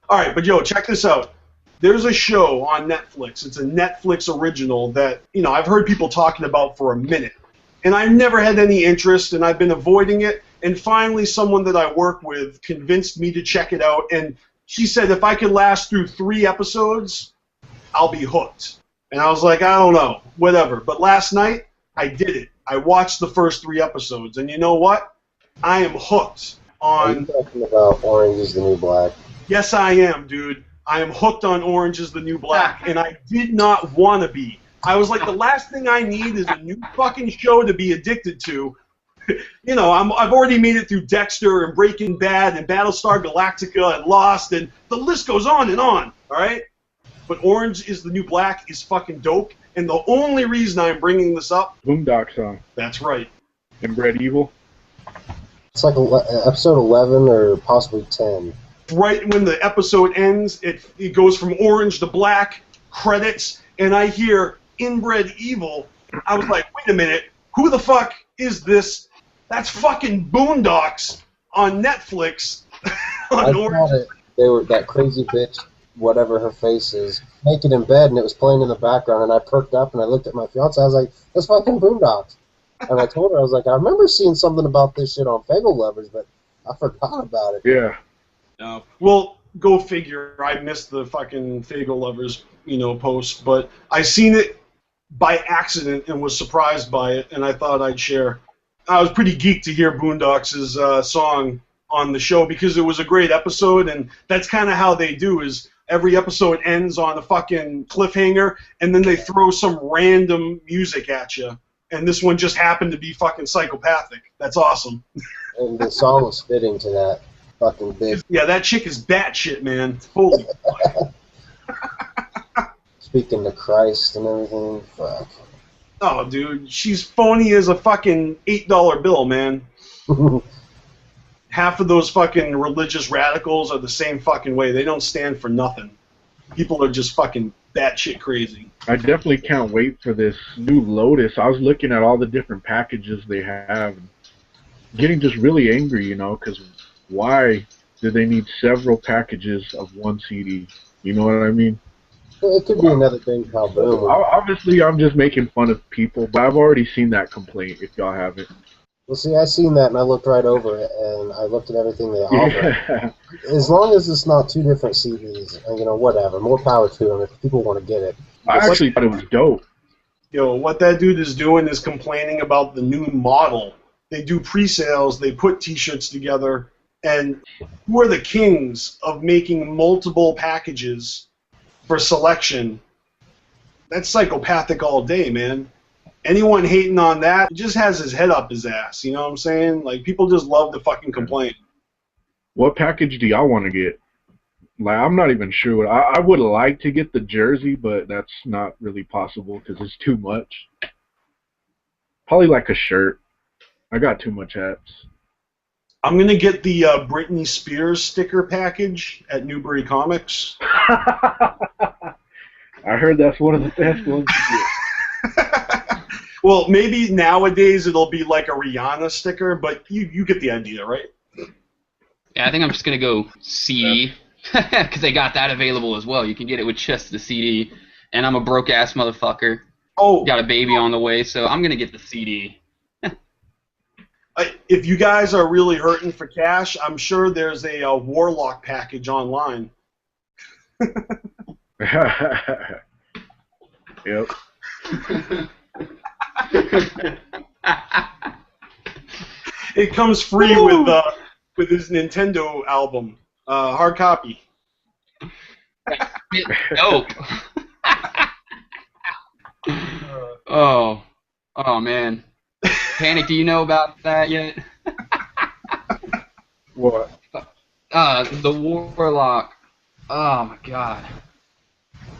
All right, but yo, check this out. There's a show on Netflix. It's a Netflix original that, I've heard people talking about for a minute. And I've never had any interest, and I've been avoiding it. And finally, someone that I work with convinced me to check it out. And she said if I could last through 3 episodes, I'll be hooked. And I was like, I don't know, whatever. But last night, I did it. I watched the first 3 episodes. And you know what? I am hooked on... Are you talking about Orange is the New Black? Yes, I am, dude. I am hooked on Orange is the New Black, and I did not want to be. I was like, the last thing I need is a new fucking show to be addicted to. I've already made it through Dexter and Breaking Bad and Battlestar Galactica and Lost, and the list goes on and on, all right? But Orange is the New Black is fucking dope, and the only reason I'm bringing this up... Boondox song. That's right. Inbred Evil. It's like episode 11 or possibly 10. Right when the episode ends, it goes from orange to black, credits, and I hear Inbred Evil. I was like, wait a minute, who the fuck is this? That's fucking Boondox on Netflix. I thought they were that crazy bitch, whatever her face is, naked in bed, and it was playing in the background, and I perked up and I looked at my fiance. I was like, that's fucking Boondox. And I told her, I was like, I remember seeing something about this shit on Fable Lovers, but I forgot about it. Yeah. No. Well, go figure. I missed the fucking Fagel Lovers, post, but I seen it by accident and was surprised by it, and I thought I'd share. I was pretty geeked to hear Boondox's song on the show because it was a great episode, and that's kind of how they do. Is every episode ends on a fucking cliffhanger, and then they throw some random music at you, and this one just happened to be fucking psychopathic. That's awesome. And the song was fitting to that. Fucking bitch. Yeah, that chick is batshit, man. Holy fuck. Speaking to Christ and everything, fuck. Oh, dude, she's phony as a fucking $8 bill, man. Half of those fucking religious radicals are the same fucking way. They don't stand for nothing. People are just fucking batshit crazy. I definitely can't wait for this new Lotus. I was looking at all the different packages they have, getting just really angry, because why do they need several packages of one CD? You know what I mean? Well, it could be another thing called Boom. Obviously, I'm just making fun of people, but I've already seen that complaint, if y'all haven't. Well, see, I seen that, and I looked right over it, and I looked at everything they offer. Yeah. As long as it's not 2 different CDs, whatever, more power to them if people want to get it. I actually thought it was dope. Yo, what that dude is doing is complaining about the new model. They do pre-sales, they put T-shirts together, and who are the kings of making multiple packages for selection? That's psychopathic all day, man. Anyone hating on that just has his head up his ass, you know what I'm saying? Like, people just love to fucking complain. What package do y'all want to get? Like, I'm not even sure. I would like to get the jersey, but that's not really possible because it's too much. Probably like a shirt. I got too much hats. I'm going to get the Britney Spears sticker package at Newbury Comics. I heard that's one of the best ones to get. Well, maybe nowadays it'll be like a Rihanna sticker, but you get the idea, right? Yeah, I think I'm just going to go CD, because they got that available as well. You can get it with just the CD, and I'm a broke-ass motherfucker. Oh, Got a baby on the way, so I'm going to get the CD. If you guys are really hurting for cash, I'm sure there's a Warlock package online. Yep. It comes free with his Nintendo album, hard copy. Dope. Oh man. Panic, do you know about that yet? What? The Warlock. Oh my god.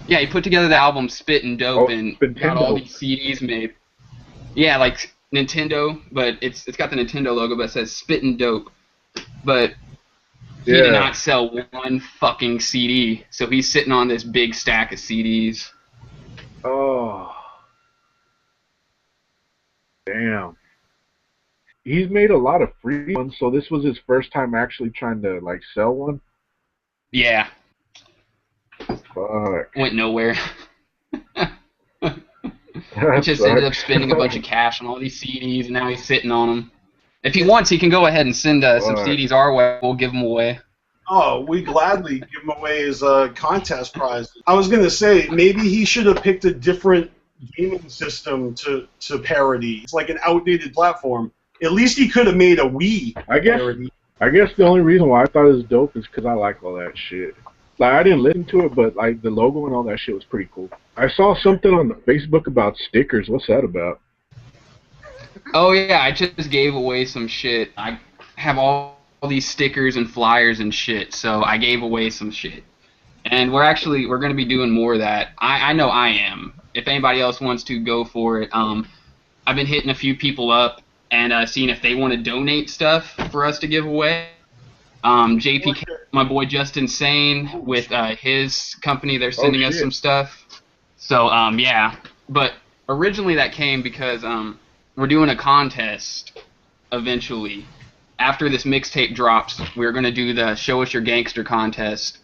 Yeah, he put together the album Spittin' Dope and got all these CDs made. Yeah, like Nintendo, but it's got the Nintendo logo, but it says Spittin' Dope. But he did not sell one fucking CD, so he's sitting on this big stack of CDs. Oh. Damn. He's made a lot of free ones, so this was his first time actually trying to, like, sell one? Yeah. Fuck. Went nowhere. He just ended up spending a bunch of cash on all these CDs, and now he's sitting on them. If he wants, he can go ahead and send some CDs our way. We'll give them away. Oh, we gladly give him away as a contest prize. I was going to say, maybe he should have picked a different gaming system to parody. It's like an outdated platform. At least he could have made a Wii parody. I guess the only reason why I thought it was dope is because I like all that shit. Like, I didn't listen to it, but like the logo and all that shit was pretty cool. I saw something on Facebook about stickers. What's that about? Oh yeah, I just gave away some shit. I have all these stickers and flyers and shit, so I gave away some shit. And we're going to be doing more of that. I know I am. If anybody else wants to, go for it. I've been hitting a few people up and seeing if they want to donate stuff for us to give away. JPK, my boy Justin Sane, with his company, they're sending us some stuff. So, yeah. But originally that came because we're doing a contest eventually. After this mixtape drops, we're going to do the Show Us Your Gangster contest.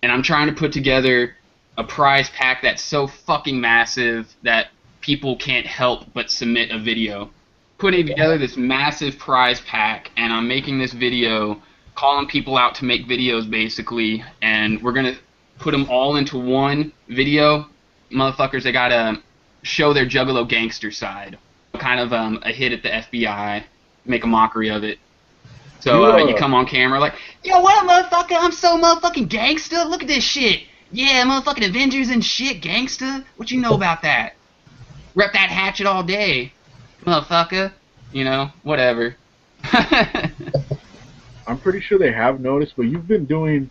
And I'm trying to put together a prize pack that's so fucking massive that people can't help but submit a video. Putting together this massive prize pack, and I'm making this video calling people out to make videos, basically, and we're going to put them all into one video. Motherfuckers, they got to show their Juggalo gangster side. Kind of a hit at the FBI, make a mockery of it. So you come on camera like, yo, what up, motherfucker? I'm so motherfucking gangster. Look at this shit. Yeah, motherfucking Avengers and shit, gangster. What you know about that? Rep that hatchet all day, motherfucker. You know, whatever. I'm pretty sure they have noticed, but you've been doing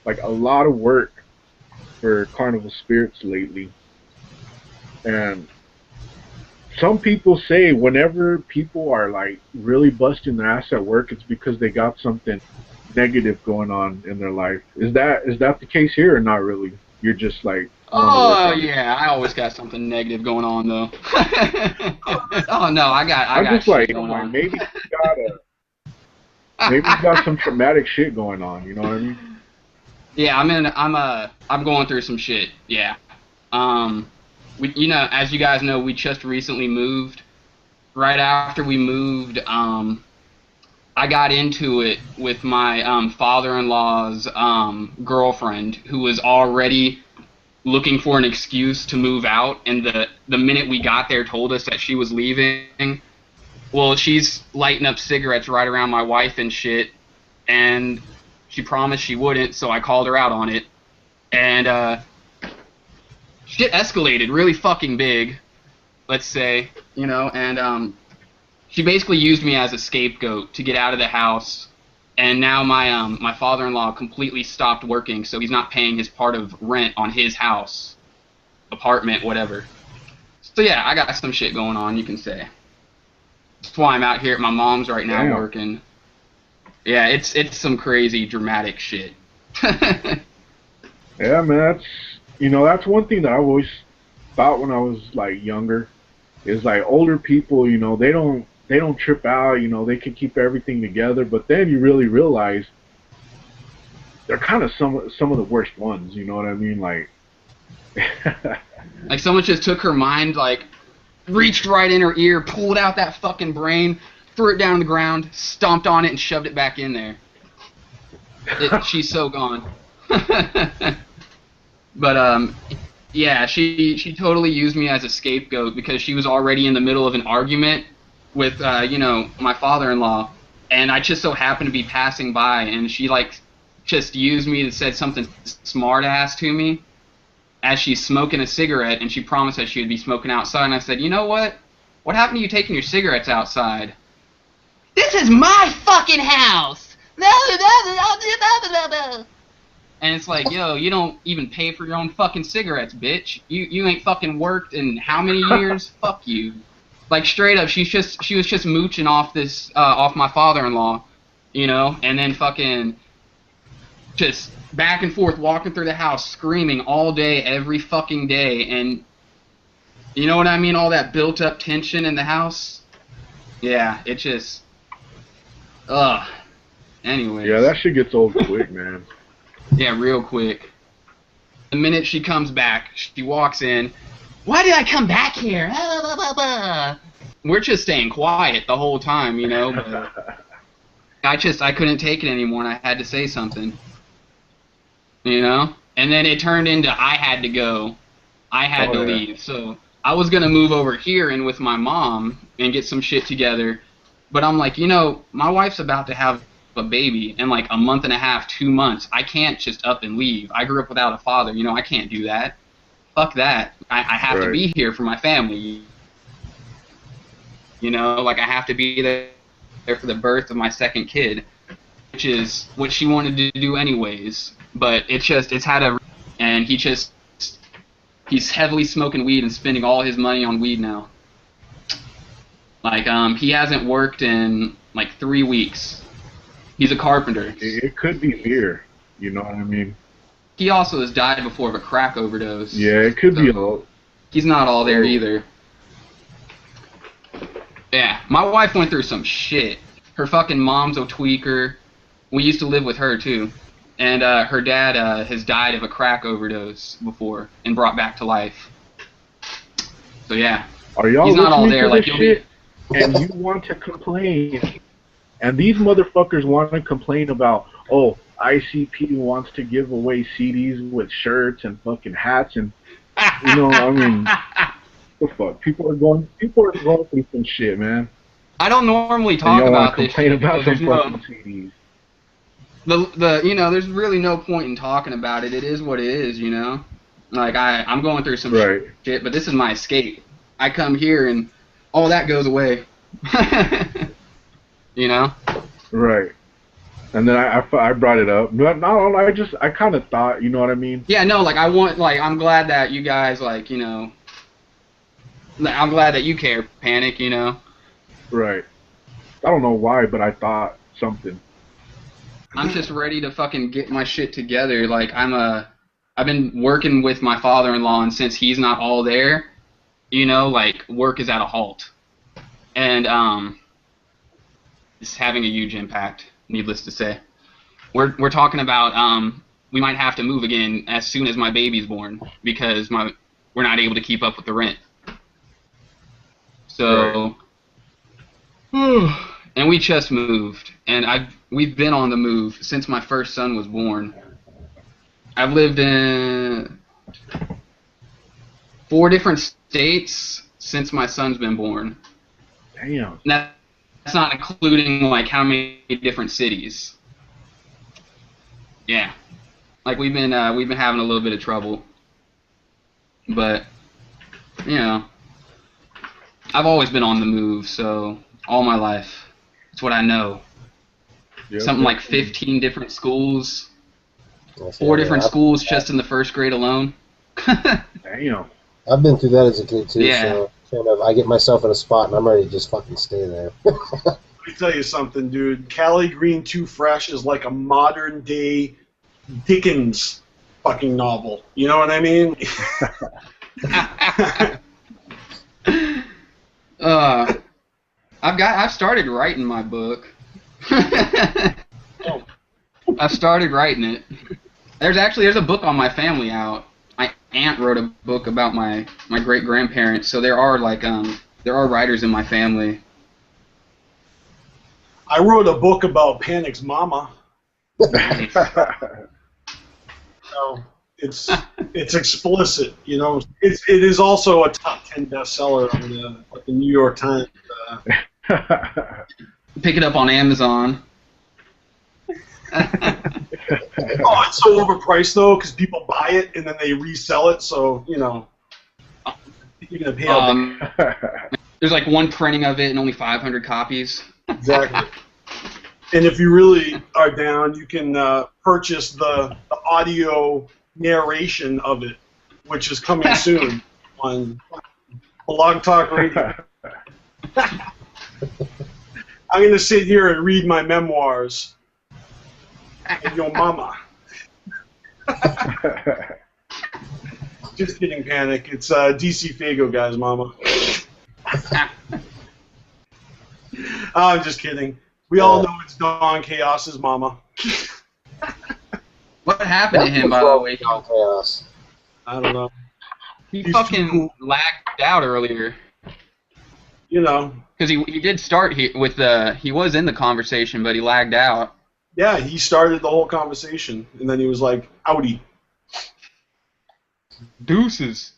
like a lot of work for CarnivalSpirits lately. And some people say whenever people are like really busting their ass at work, it's because they got something negative going on in their life. Is that the case here or not really? You're just like, oh yeah, I always got something negative going on though. Oh no, I got just like, going on. Maybe you got some traumatic shit going on. You know what I mean? Yeah, I'm going through some shit. Yeah. As you guys know, we just recently moved. Right after we moved, I got into it with my father-in-law's girlfriend, who was already looking for an excuse to move out, and the minute we got there told us that she was leaving. Well, she's lighting up cigarettes right around my wife and shit, and she promised she wouldn't, so I called her out on it. And shit escalated really fucking big, let's say, and she basically used me as a scapegoat to get out of the house, and now my father-in-law completely stopped working, so he's not paying his part of rent on his house, apartment, whatever. So yeah, I got some shit going on, you can say. That's why I'm out here at my mom's right now working. Yeah, it's some crazy dramatic shit. Yeah, man, that's one thing that I always thought when I was like younger, is like older people, they don't trip out, they can keep everything together, but then you really realize they're kind of some of the worst ones, you know what I mean? Like like someone just took her mind, like reached right in her ear, pulled out that fucking brain, threw it down on the ground, stomped on it, and shoved it back in there. She's so gone. But yeah, she totally used me as a scapegoat because she was already in the middle of an argument with my father-in-law, and I just so happened to be passing by, and she like just used me and said something smart-ass to me as she's smoking a cigarette, and she promised that she would be smoking outside, and I said, you know what? What happened to you taking your cigarettes outside? This is my fucking house! And it's like, yo, you don't even pay for your own fucking cigarettes, bitch. You ain't fucking worked in how many years? Fuck you. Like straight up, she was just mooching off off my father-in-law, and then fucking just back and forth walking through the house screaming all day, every fucking day, and you know what I mean? All that built up tension in the house. Yeah, it just anyways. Yeah, that shit gets old quick, man. Yeah, real quick. The minute she comes back, she walks in. Why did I come back here? We're just staying quiet the whole time, you know. But I couldn't take it anymore, and I had to say something. You know? And then it turned into I had to go. I had to leave. So I was going to move over here and with my mom and get some shit together. But I'm like, you know, my wife's about to have a baby in like a month and a half, 2 months. I can't just up and leave. I grew up without a father. You know, I can't do that. Fuck that. I have to be here for my family. You know, like I have to be there for the birth of my second kid, which is what she wanted to do anyways. But it's had a, and he's heavily smoking weed and spending all his money on weed now. Like, he hasn't worked in like 3 weeks. He's a carpenter. It could be beer, you know what I mean? He also has died before of a crack overdose. Yeah, it could be all. He's not all there either. Yeah, my wife went through some shit. Her fucking mom's a tweaker. We used to live with her too. And her dad has died of a crack overdose before and brought back to life. So yeah, are y'all he's not all there. Like shit? And you want to complain, and these motherfuckers want to complain about, oh, ICP wants to give away CDs with shirts and fucking hats, and you know, I mean, the fuck, people are going through some shit, man. I don't normally talk about this shit. About some fucking CDs. The you know, there's really no point in talking about it. It is what it is, you know. Like I'm going through some shit, but this is my escape. I come here and all that goes away. You know. Right. And then I brought it up. I kind of thought, you know what I mean? Yeah, no, like I'm glad that you guys, like, you know, I'm glad that you care, Panic, you know. Right. I don't know why, but I thought something. I'm just ready to fucking get my shit together. Like, I've been working with my father-in-law, and since he's not all there, you know, like, work is at a halt. And, it's having a huge impact, needless to say. We're talking about, we might have to move again as soon as my baby's born, because we're not able to keep up with the rent. So, and we just moved, and we've been on the move since my first son was born. I've lived in 4 different states since my son's been born. Damn. And that's not including like how many different cities. Yeah, like we've been having a little bit of trouble, but you know, I've always been on the move, so all my life. It's what I know. Yep. Something like 15 different schools, 4 different schools just in the first grade alone. Damn. I've been through that as a kid too, yeah. So I get myself in a spot and I'm ready to just fucking stay there. Let me tell you something, dude. Caligreen2Stressed is like a modern day Dickens fucking novel. You know what I mean? I've started writing my book. I've started writing it. There's a book on my family out. My aunt wrote a book about my great grandparents, so there are writers in my family. I wrote a book about Panic's mama. So it's explicit, you know. It is also a top 10 bestseller on the New York Times. Pick it up on Amazon. Oh, it's so overpriced though, because people buy it and then they resell it. So you know, you're gonna pay out. There's like one printing of it and only 500 copies. Exactly. And if you really are down, you can purchase the audio narration of it, which is coming soon on Blog Talk Radio. I'm going to sit here and read my memoirs. And your mama. Just kidding, Panic. It's dcfaygoguy, mama. I'm just kidding. We all know it's Don Chaos's mama. What happened to him, by the way? Don Chaos. I don't know. He He's fucking too cool. lagged out earlier. You know. Because he did start with he was in the conversation, but he lagged out. Yeah, he started the whole conversation, and then he was like, "Outie." Deuces.